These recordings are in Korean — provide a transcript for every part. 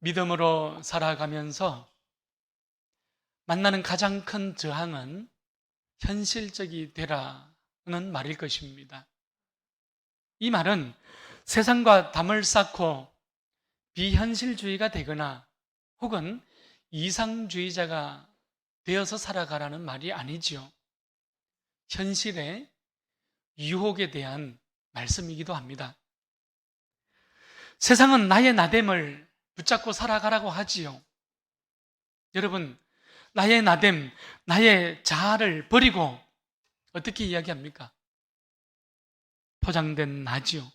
믿음으로 살아가면서 만나는 가장 큰 저항은 현실적이 되라는 말일 것입니다. 이 말은 세상과 담을 쌓고 비현실주의가 되거나 혹은 이상주의자가 되어서 살아가라는 말이 아니지요. 현실의 유혹에 대한 말씀이기도 합니다. 세상은 나의 나됨을 붙잡고 살아가라고 하지요. 여러분, 나의 나됨, 나의 자아를 버리고 어떻게 이야기합니까? 포장된 나지요.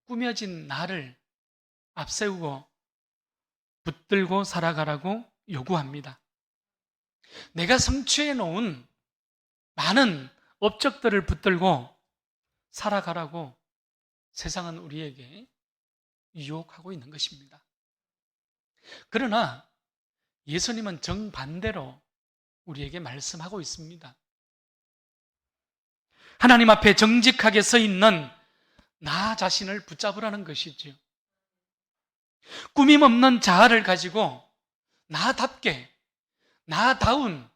꾸며진 나를 앞세우고 붙들고 살아가라고 요구합니다. 내가 성취해 놓은 많은 업적들을 붙들고 살아가라고 세상은 우리에게 유혹하고 있는 것입니다. 그러나 예수님은 정반대로 우리에게 말씀하고 있습니다. 하나님 앞에 정직하게 서 있는 나 자신을 붙잡으라는 것이지요. 꾸밈 없는 자아를 가지고 나답게, 나다운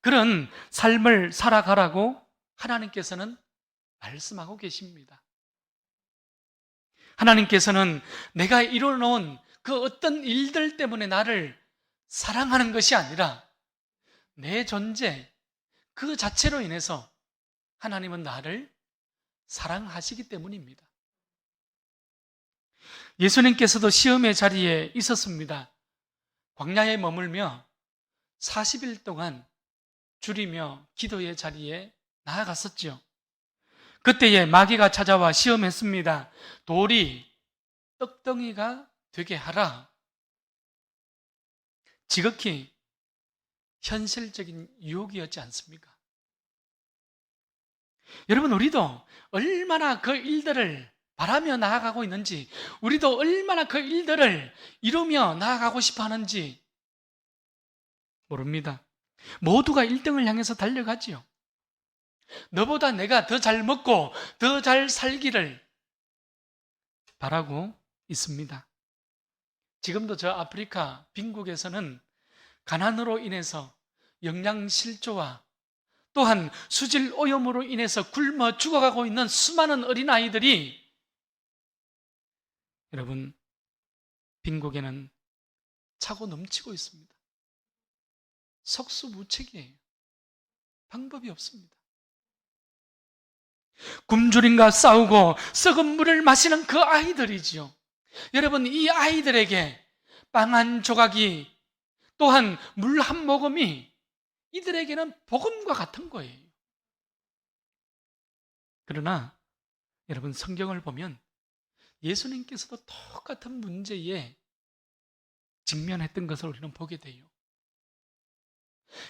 그런 삶을 살아가라고 하나님께서는 말씀하고 계십니다. 하나님께서는 내가 이뤄놓은 그 어떤 일들 때문에 나를 사랑하는 것이 아니라 내 존재 그 자체로 인해서 하나님은 나를 사랑하시기 때문입니다. 예수님께서도 시험의 자리에 있었습니다. 광야에 머물며 40일 동안 줄이며 기도의 자리에 나아갔었죠. 그때에 마귀가 찾아와 시험했습니다. 돌이 떡덩이가 되게 하라. 지극히 현실적인 유혹이었지 않습니까? 여러분, 우리도 얼마나 그 일들을 바라며 나아가고 있는지, 우리도 얼마나 그 일들을 이루며 나아가고 싶어 하는지 모릅니다. 모두가 1등을 향해서 달려가지요. 너보다 내가 더 잘 먹고 더 잘 살기를 바라고 있습니다. 지금도 저 아프리카 빈국에서는 가난으로 인해서 영양실조와 또한 수질 오염으로 인해서 굶어 죽어가고 있는 수많은 어린아이들이, 여러분, 빈국에는 차고 넘치고 있습니다. 속수무책이에요. 방법이 없습니다. 굶주림과 싸우고 썩은 물을 마시는 그 아이들이지요. 여러분, 이 아이들에게 빵 한 조각이 또한 물 한 모금이 이들에게는 복음과 같은 거예요. 그러나 여러분, 성경을 보면 예수님께서도 똑같은 문제에 직면했던 것을 우리는 보게 돼요.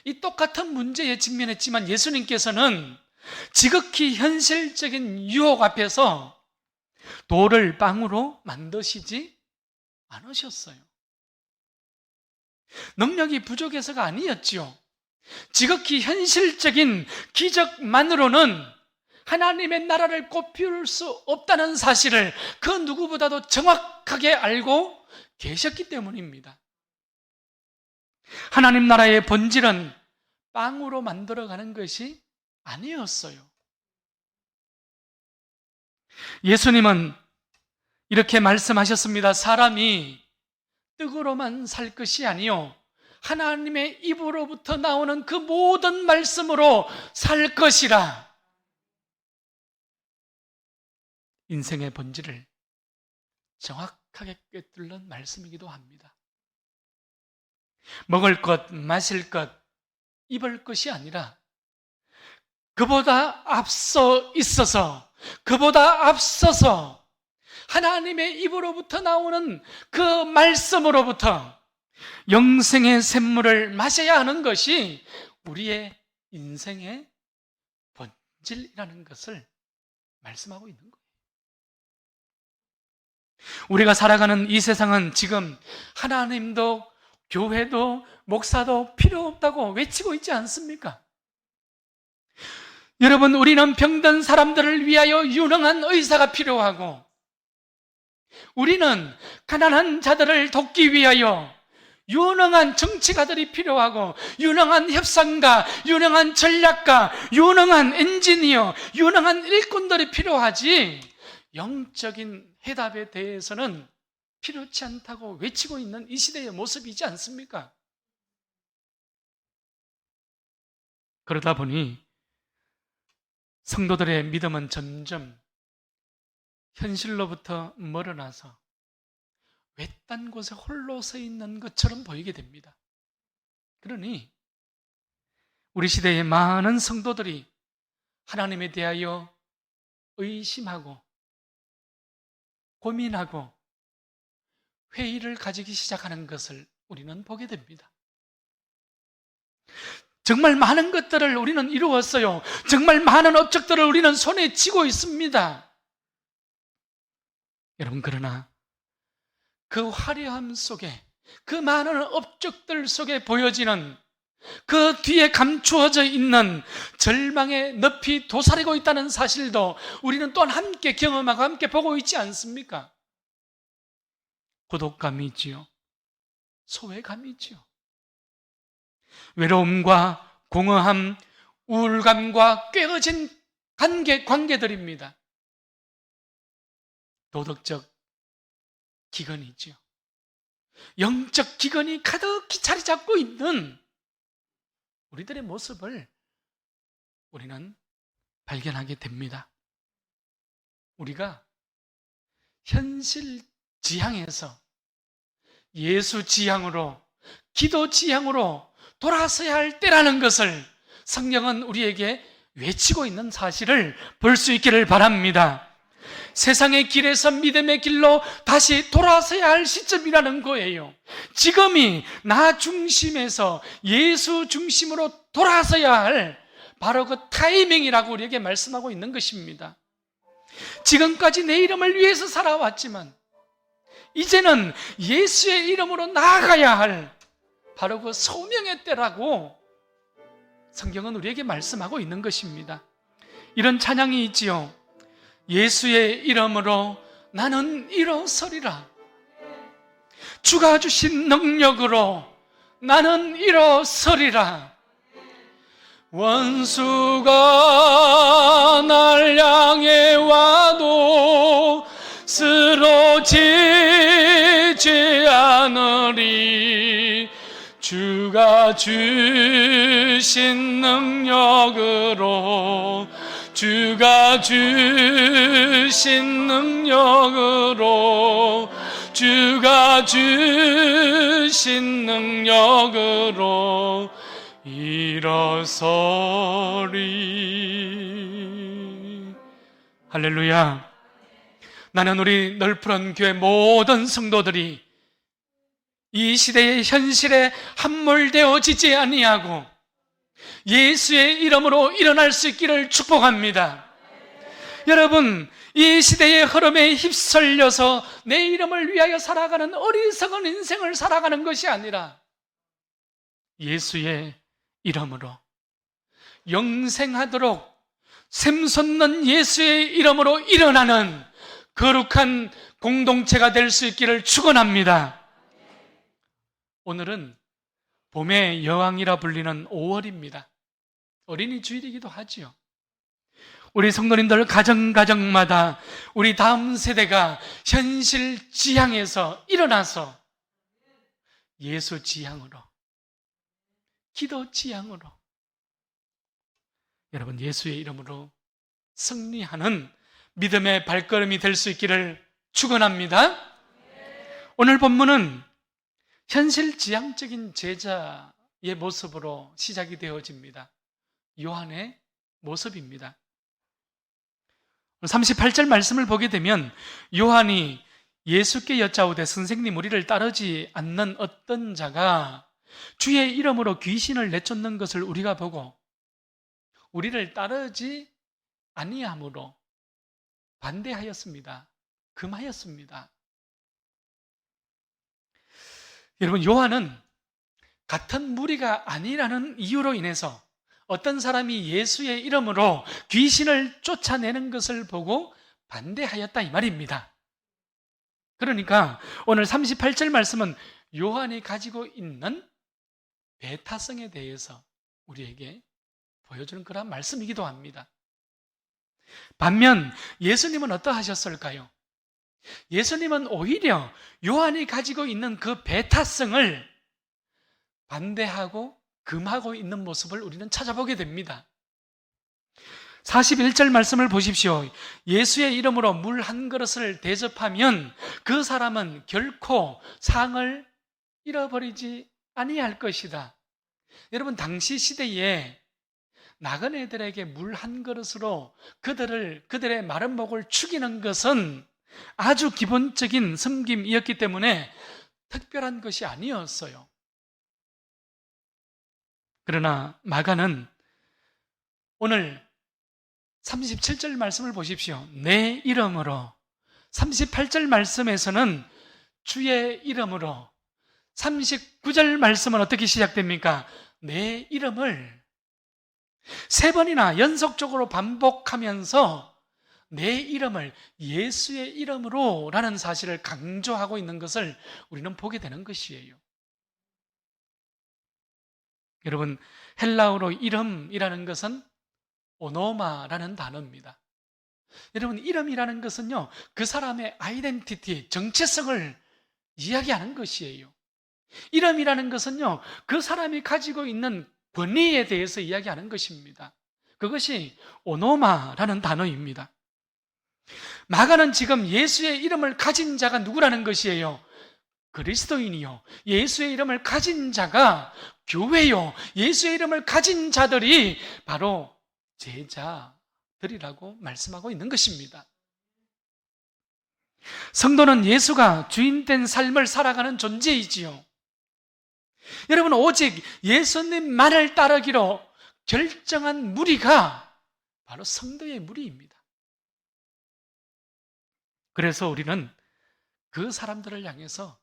이 똑같은 문제에 직면했지만 예수님께서는 지극히 현실적인 유혹 앞에서 돌을 빵으로 만드시지 않으셨어요. 능력이 부족해서가 아니었지요. 지극히 현실적인 기적만으로는 하나님의 나라를 꽃피울 수 없다는 사실을 그 누구보다도 정확하게 알고 계셨기 때문입니다. 하나님 나라의 본질은 빵으로 만들어가는 것이 아니었어요. 예수님은 이렇게 말씀하셨습니다. 사람이 떡으로만 살 것이 아니요 하나님의 입으로부터 나오는 그 모든 말씀으로 살 것이라. 인생의 본질을 정확하게 꿰뚫는 말씀이기도 합니다. 먹을 것, 마실 것, 입을 것이 아니라 그보다 앞서 있어서, 그보다 앞서서 하나님의 입으로부터 나오는 그 말씀으로부터 영생의 샘물을 마셔야 하는 것이 우리의 인생의 본질이라는 것을 말씀하고 있는 거예요. 우리가 살아가는 이 세상은 지금 하나님도 교회도 목사도 필요 없다고 외치고 있지 않습니까? 여러분, 우리는 병든 사람들을 위하여 유능한 의사가 필요하고 우리는 가난한 자들을 돕기 위하여 유능한 정치가들이 필요하고, 유능한 협상가, 유능한 전략가, 유능한 엔지니어, 유능한 일꾼들이 필요하지, 영적인 해답에 대해서는 필요치 않다고 외치고 있는 이 시대의 모습이지 않습니까? 그러다 보니 성도들의 믿음은 점점 현실로부터 멀어나서 외딴 곳에 홀로 서 있는 것처럼 보이게 됩니다. 그러니 우리 시대의 많은 성도들이 하나님에 대하여 의심하고 고민하고 회의를 가지기 시작하는 것을 우리는 보게 됩니다. 정말 많은 것들을 우리는 이루었어요. 정말 많은 업적들을 우리는 손에 쥐고 있습니다. 여러분, 그러나 그 화려함 속에, 그 많은 업적들 속에 보여지는 그 뒤에 감추어져 있는 절망의 늪이 도사리고 있다는 사실도 우리는 또한 함께 경험하고 함께 보고 있지 않습니까? 고독감이지요. 소외감이지요. 외로움과 공허함, 우울감과 꿰어진 관계들입니다. 도덕적 기근이지요. 영적 기근이 가득히 자리 잡고 있는 우리들의 모습을 우리는 발견하게 됩니다. 우리가 현실 지향에서 예수 지향으로, 기도 지향으로 돌아서야 할 때라는 것을 성경은 우리에게 외치고 있는 사실을 볼 수 있기를 바랍니다. 세상의 길에서 믿음의 길로 다시 돌아서야 할 시점이라는 거예요. 지금이 나 중심에서 예수 중심으로 돌아서야 할 바로 그 타이밍이라고 우리에게 말씀하고 있는 것입니다. 지금까지 내 이름을 위해서 살아왔지만 이제는 예수의 이름으로 나아가야 할 바로 그 소명의 때라고 성경은 우리에게 말씀하고 있는 것입니다. 이런 찬양이 있지요. 예수의 이름으로 나는 일어서리라. 주가 주신 능력으로 나는 일어서리라. 원수가 날 향해 와도 쓰러지지 않으리. 주가 주신 능력으로, 주가 주신 능력으로, 주가 주신 능력으로 일어서리. 할렐루야. 나는 우리 널푸른 교회 모든 성도들이 이 시대의 현실에 함몰되어지지 아니하고 예수의 이름으로 일어날 수 있기를 축복합니다. 여러분, 이 시대의 흐름에 휩쓸려서 내 이름을 위하여 살아가는 어리석은 인생을 살아가는 것이 아니라 예수의 이름으로 영생하도록 샘솟는 예수의 이름으로 일어나는 거룩한 공동체가 될 수 있기를 축원합니다. 오늘은 봄의 여왕이라 불리는 5월입니다. 어린이 주일이기도 하지요. 우리 성도님들 가정마다 우리 다음 세대가 현실 지향에서 일어나서 예수 지향으로, 기도 지향으로, 여러분 예수의 이름으로 승리하는 믿음의 발걸음이 될 수 있기를 축원합니다. 오늘 본문은 현실 지향적인 제자의 모습으로 시작이 되어집니다. 요한의 모습입니다. 38절 말씀을 보게 되면 요한이 예수께 여짜오되 선생님, 우리를 따르지 않는 어떤 자가 주의 이름으로 귀신을 내쫓는 것을 우리가 보고 우리를 따르지 아니함으로 반대하였습니다. 금하였습니다. 여러분, 요한은 같은 무리가 아니라는 이유로 인해서 어떤 사람이 예수의 이름으로 귀신을 쫓아내는 것을 보고 반대하였다 이 말입니다. 그러니까 오늘 38절 말씀은 요한이 가지고 있는 배타성에 대해서 우리에게 보여주는 그런 말씀이기도 합니다. 반면 예수님은 어떠하셨을까요? 예수님은 오히려 요한이 가지고 있는 그 배타성을 반대하고 금하고 있는 모습을 우리는 찾아보게 됩니다. 41절 말씀을 보십시오. 예수의 이름으로 물 한 그릇을 대접하면 그 사람은 결코 상을 잃어버리지 아니할 것이다. 여러분, 당시 시대에 나그네들에게 물 한 그릇으로 그들의 마른 목을 축이는 것은 아주 기본적인 섬김이었기 때문에 특별한 것이 아니었어요. 그러나 마가는 오늘 37절 말씀을 보십시오. 내 이름으로. 38절 말씀에서는 주의 이름으로. 39절 말씀은 어떻게 시작됩니까? 내 이름을 세 번이나 연속적으로 반복하면서 내 이름을 예수의 이름으로 라는 사실을 강조하고 있는 것을 우리는 보게 되는 것이에요. 여러분, 헬라어로 이름이라는 것은 오노마라는 단어입니다. 여러분, 이름이라는 것은요, 그 사람의 아이덴티티, 정체성을 이야기하는 것이에요. 이름이라는 것은요, 그 사람이 가지고 있는 권위에 대해서 이야기하는 것입니다. 그것이 오노마라는 단어입니다. 마가는 지금 예수의 이름을 가진 자가 누구라는 것이에요? 그리스도인이요. 예수의 이름을 가진 자가 교회요. 예수의 이름을 가진 자들이 바로 제자들이라고 말씀하고 있는 것입니다. 성도는 예수가 주인된 삶을 살아가는 존재이지요. 여러분, 오직 예수님만을 따르기로 결정한 무리가 바로 성도의 무리입니다. 그래서 우리는 그 사람들을 향해서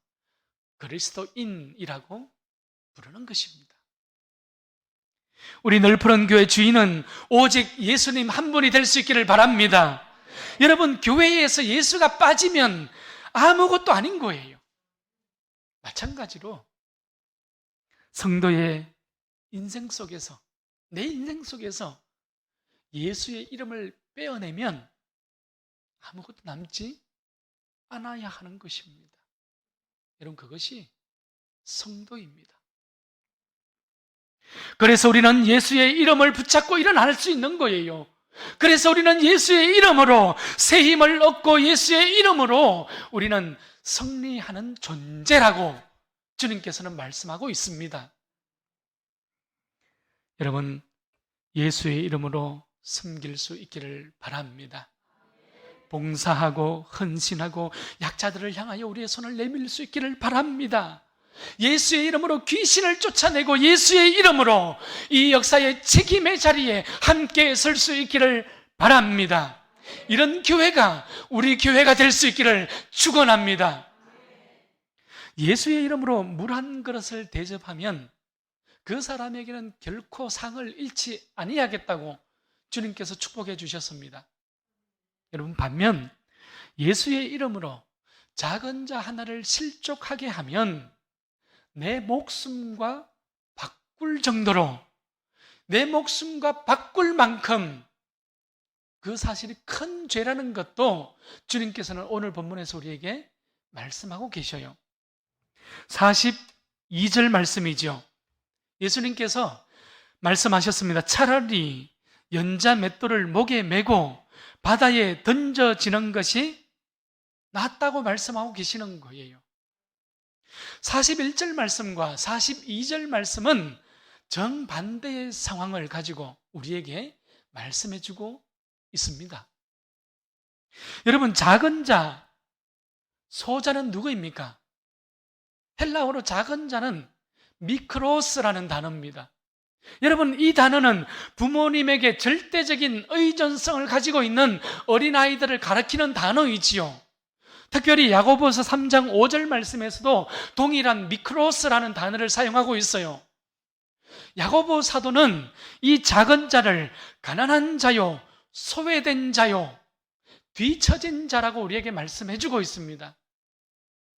그리스도인이라고 부르는 것입니다. 우리 넓은 교회 주인은 오직 예수님 한 분이 될 수 있기를 바랍니다. 여러분, 교회에서 예수가 빠지면 아무것도 아닌 거예요. 마찬가지로 성도의 인생 속에서, 내 인생 속에서 예수의 이름을 빼어내면 아무것도 남지 않아야 하는 것입니다. 여러분, 그것이 성도입니다. 그래서 우리는 예수의 이름을 붙잡고 일어날 수 있는 거예요. 그래서 우리는 예수의 이름으로 새 힘을 얻고 예수의 이름으로 우리는 승리하는 존재라고 주님께서는 말씀하고 있습니다. 여러분, 예수의 이름으로 섬길 수 있기를 바랍니다. 봉사하고 헌신하고 약자들을 향하여 우리의 손을 내밀 수 있기를 바랍니다. 예수의 이름으로 귀신을 쫓아내고 예수의 이름으로 이 역사의 책임의 자리에 함께 설 수 있기를 바랍니다. 이런 교회가 우리 교회가 될 수 있기를 축원합니다. 예수의 이름으로 물 한 그릇을 대접하면 그 사람에게는 결코 상을 잃지 아니하겠다고 주님께서 축복해 주셨습니다. 여러분, 반면 예수의 이름으로 작은 자 하나를 실족하게 하면 내 목숨과 바꿀 정도로, 내 목숨과 바꿀 만큼 그 사실이 큰 죄라는 것도 주님께서는 오늘 본문에서 우리에게 말씀하고 계셔요. 42절 말씀이죠. 예수님께서 말씀하셨습니다. 차라리 연자 맷돌을 목에 메고 바다에 던져지는 것이 낫다고 말씀하고 계시는 거예요. 41절 말씀과 42절 말씀은 정반대의 상황을 가지고 우리에게 말씀해주고 있습니다. 여러분, 작은 자, 소자는 누구입니까? 헬라어로 작은 자는 미크로스라는 단어입니다. 여러분, 이 단어는 부모님에게 절대적인 의존성을 가지고 있는 어린아이들을 가리키는 단어이지요. 특별히 야고보서 3장 5절 말씀에서도 동일한 미크로스라는 단어를 사용하고 있어요. 야고보 사도는 이 작은 자를 가난한 자요, 소외된 자요, 뒤처진 자라고 우리에게 말씀해주고 있습니다.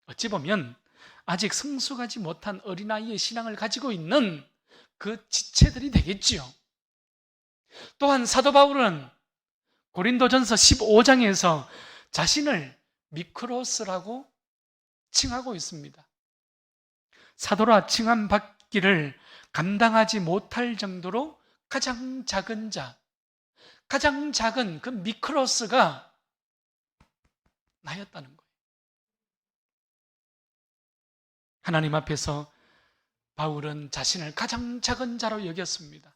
어찌 보면 아직 성숙하지 못한 어린아이의 신앙을 가지고 있는 그 지체들이 되겠지요. 또한 사도 바울은 고린도전서 15장에서 자신을 미크로스라고 칭하고 있습니다. 사도라 칭함받기를 감당하지 못할 정도로 가장 작은 자, 가장 작은 그 미크로스가 나였다는 거예요. 하나님 앞에서 바울은 자신을 가장 작은 자로 여겼습니다.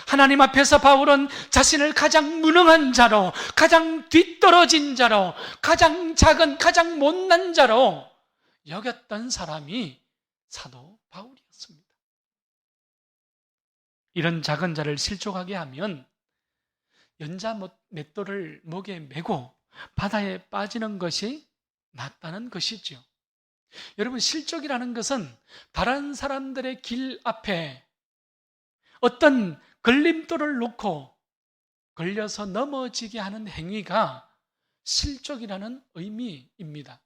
하나님 앞에서 바울은 자신을 가장 무능한 자로, 가장 뒤떨어진 자로, 가장 작은, 가장 못난 자로 여겼던 사람이 사도 바울이었습니다. 이런 작은 자를 실족하게 하면 연자 맷돌을 목에 메고 바다에 빠지는 것이 낫다는 것이죠. 여러분, 실족이라는 것은 다른 사람들의 길 앞에 어떤 걸림돌을 놓고 걸려서 넘어지게 하는 행위가 실족이라는 의미입니다.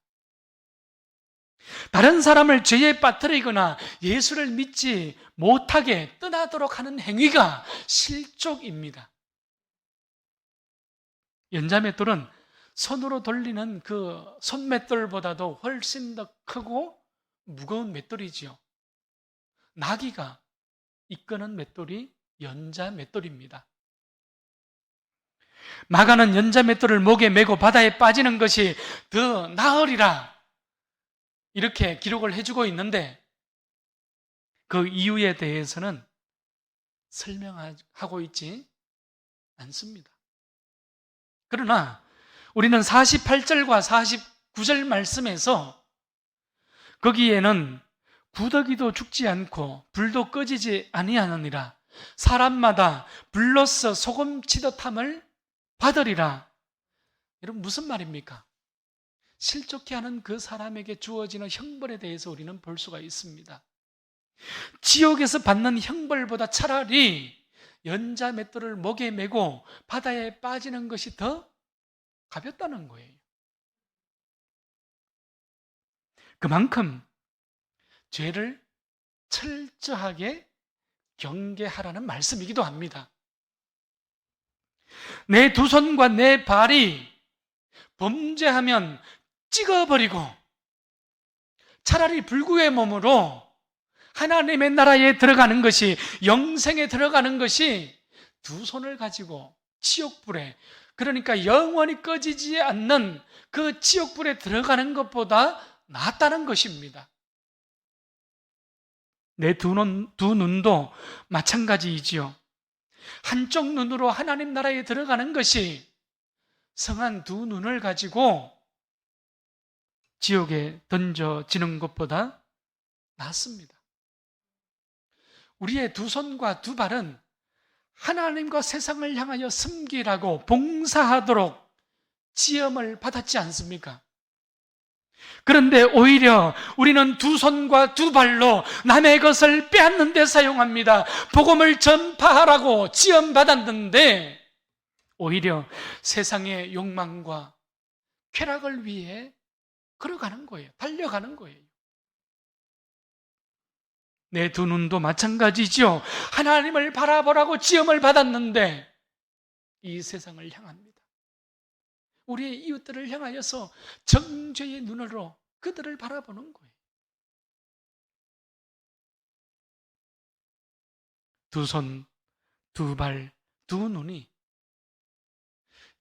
다른 사람을 죄에 빠뜨리거나 예수를 믿지 못하게 떠나도록 하는 행위가 실족입니다. 연자맷돌은 손으로 돌리는 그 손맷돌보다도 훨씬 더 크고 무거운 맷돌이지요. 나귀가 이끄는 맷돌이 연자맷돌입니다. 마가는 연자맷돌을 목에 메고 바다에 빠지는 것이 더 나으리라 이렇게 기록을 해주고 있는데 그 이유에 대해서는 설명하고 있지 않습니다. 그러나 우리는 48절과 49절 말씀에서 거기에는 구더기도 죽지 않고 불도 꺼지지 아니하느니라 사람마다 불로써 소금 치듯함을 받으리라. 여러분, 무슨 말입니까? 실족해 하는 그 사람에게 주어지는 형벌에 대해서 우리는 볼 수가 있습니다. 지옥에서 받는 형벌보다 차라리 연자 맷돌을 목에 메고 바다에 빠지는 것이 더 가볍다는 거예요. 그만큼 죄를 철저하게 경계하라는 말씀이기도 합니다. 내 두 손과 내 발이 범죄하면 찍어버리고 차라리 불구의 몸으로 하나님의 나라에 들어가는 것이, 영생에 들어가는 것이 두 손을 가지고 지옥불에, 그러니까 영원히 꺼지지 않는 그 지옥불에 들어가는 것보다 낫다는 것입니다. 내 두 눈도 마찬가지이지요. 한쪽 눈으로 하나님 나라에 들어가는 것이 성한 두 눈을 가지고 지옥에 던져지는 것보다 낫습니다. 우리의 두 손과 두 발은 하나님과 세상을 향하여 섬기라고 봉사하도록 지음을 받았지 않습니까? 그런데 오히려 우리는 두 손과 두 발로 남의 것을 빼앗는 데 사용합니다. 복음을 전파하라고 지음받았는데 오히려 세상의 욕망과 쾌락을 위해 걸어가는 거예요. 달려가는 거예요. 내 두 눈도 마찬가지죠. 하나님을 바라보라고 지음을 받았는데 이 세상을 향합니다. 우리의 이웃들을 향하여서 정죄의 눈으로 그들을 바라보는 거예요. 두 손, 두 발, 두 눈이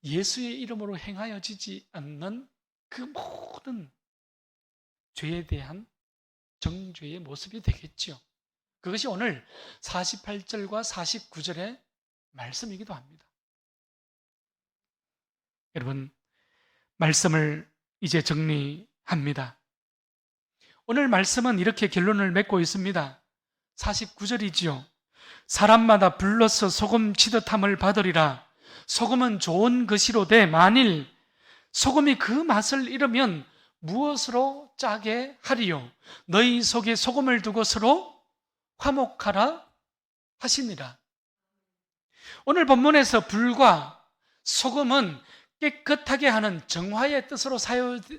예수의 이름으로 행하여지지 않는 그 모든 죄에 대한 정죄의 모습이 되겠죠. 그것이 오늘 48절과 49절의 말씀이기도 합니다. 여러분, 말씀을 이제 정리합니다. 오늘 말씀은 이렇게 결론을 맺고 있습니다. 49절이지요. 사람마다 불로써 소금 치듯함을 받으리라. 소금은 좋은 것이로되 만일 소금이 그 맛을 잃으면 무엇으로 짜게 하리요? 너희 속에 소금을 두고 서로 화목하라 하시니라. 오늘 본문에서 불과 소금은 깨끗하게 하는 정화의 뜻으로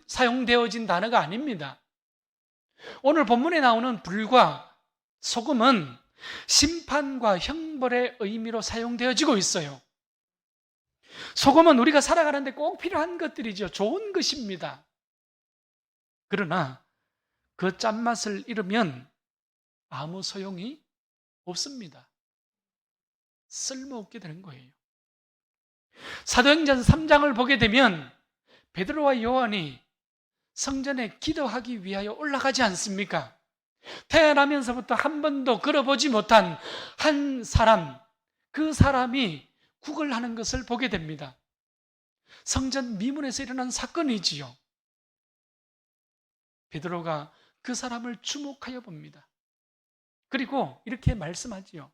사용되어진 단어가 아닙니다. 오늘 본문에 나오는 불과 소금은 심판과 형벌의 의미로 사용되어지고 있어요. 소금은 우리가 살아가는데 꼭 필요한 것들이죠. 좋은 것입니다. 그러나 그 짠맛을 잃으면 아무 소용이 없습니다. 쓸모없게 되는 거예요. 사도행전 3장을 보게 되면 베드로와 요한이 성전에 기도하기 위하여 올라가지 않습니까? 태어나면서부터 한 번도 걸어보지 못한 한 사람, 그 사람이 구걸하는 것을 보게 됩니다. 성전 미문에서 일어난 사건이지요. 베드로가 그 사람을 주목하여 봅니다. 그리고 이렇게 말씀하지요.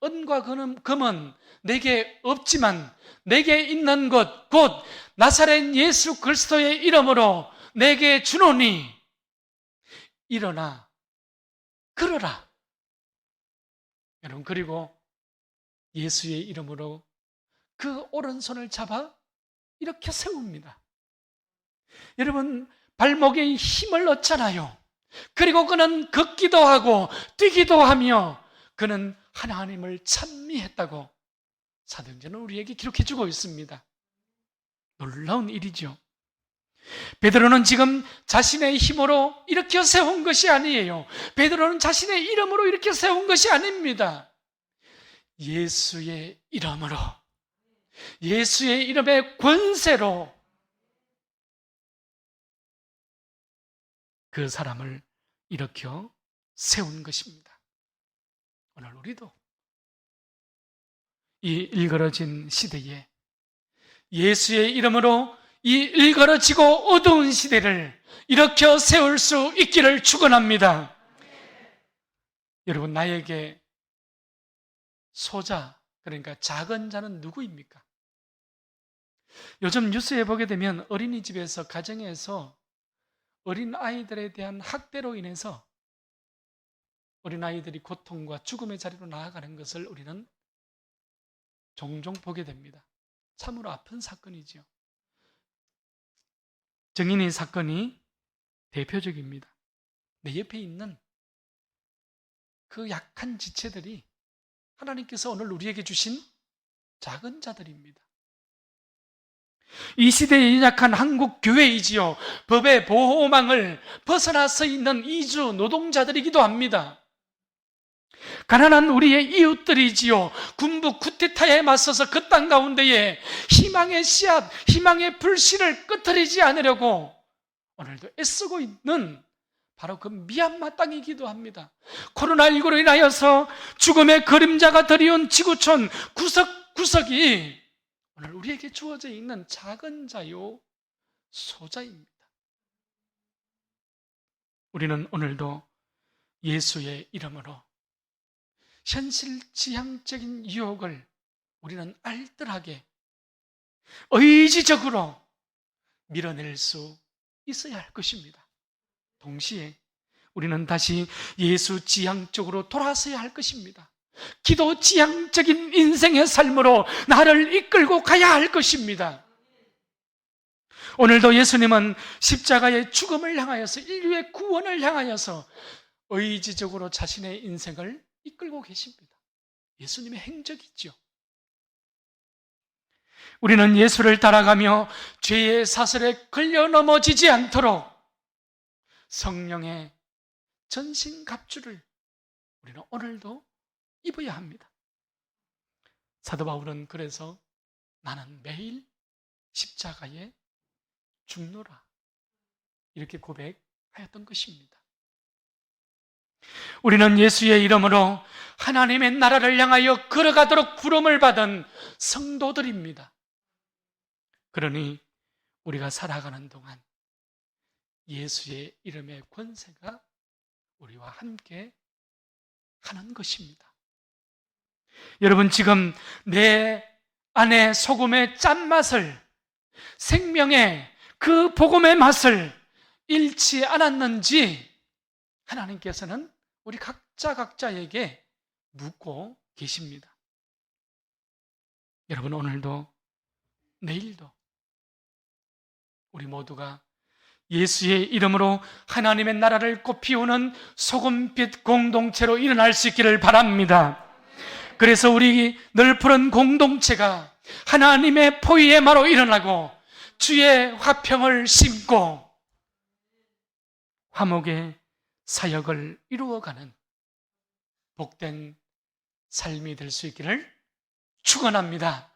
은과 금은 내게 없지만 내게 있는 것 곧 나사렛 예수 그리스도의 이름으로 내게 주노니 일어나 걸어라. 여러분, 그리고 예수의 이름으로 그 오른손을 잡아 이렇게 세웁니다. 여러분, 발목에 힘을 얻잖아요. 그리고 그는 걷기도 하고 뛰기도 하며 그는 하나님을 찬미했다고 사도행전은 우리에게 기록해주고 있습니다. 놀라운 일이죠. 베드로는 지금 자신의 힘으로 일으켜 세운 것이 아니에요. 베드로는 자신의 이름으로 일으켜 세운 것이 아닙니다. 예수의 이름으로, 예수의 이름의 권세로 그 사람을 일으켜 세운 것입니다. 오늘 우리도 이 일그러진 시대에 예수의 이름으로 이 일그러지고 어두운 시대를 일으켜 세울 수 있기를 축원합니다. 여러분, 나에게 소자, 그러니까 작은 자는 누구입니까? 요즘 뉴스에 보게 되면 어린이집에서, 가정에서 어린아이들에 대한 학대로 인해서 어린아이들이 고통과 죽음의 자리로 나아가는 것을 우리는 종종 보게 됩니다. 참으로 아픈 사건이죠. 정인이 사건이 대표적입니다. 내 옆에 있는 그 약한 지체들이 하나님께서 오늘 우리에게 주신 작은 자들입니다. 이 시대에 연약한 한국 교회이지요. 법의 보호망을 벗어나서 있는 이주 노동자들이기도 합니다. 가난한 우리의 이웃들이지요. 군부 쿠데타에 맞서서 그 땅 가운데에 희망의 씨앗, 희망의 불씨를 끄트리지 않으려고 오늘도 애쓰고 있는 바로 그 미얀마 땅이기도 합니다. 코로나19로 인하여서 죽음의 그림자가 드리운 지구촌 구석구석이 오늘 우리에게 주어져 있는 작은 자요, 소자입니다. 우리는 오늘도 예수의 이름으로 현실지향적인 유혹을 우리는 알뜰하게 의지적으로 밀어낼 수 있어야 할 것입니다. 동시에 우리는 다시 예수 지향적으로 돌아서야 할 것입니다. 기도 지향적인 인생의 삶으로 나를 이끌고 가야 할 것입니다. 오늘도 예수님은 십자가의 죽음을 향하여서, 인류의 구원을 향하여서 의지적으로 자신의 인생을 이끌고 계십니다. 예수님의 행적이죠. 우리는 예수를 따라가며 죄의 사슬에 걸려 넘어지지 않도록 성령의 전신갑주를 우리는 오늘도 입어야 합니다. 사도 바울은 그래서 나는 매일 십자가에 죽노라 이렇게 고백하였던 것입니다. 우리는 예수의 이름으로 하나님의 나라를 향하여 걸어가도록 부름을 받은 성도들입니다. 그러니 우리가 살아가는 동안 예수의 이름의 권세가 우리와 함께 하는 것입니다. 여러분, 지금 내 안에 소금의 짠맛을, 생명의 그 복음의 맛을 잃지 않았는지 하나님께서는 우리 각자에게 묻고 계십니다. 여러분, 오늘도 내일도 우리 모두가 예수의 이름으로 하나님의 나라를 꽃피우는 소금빛 공동체로 일어날 수 있기를 바랍니다. 그래서 우리 널푸른 공동체가 하나님의 포위의 마로 일어나고 주의 화평을 심고 화목의 사역을 이루어가는 복된 삶이 될 수 있기를 축원합니다.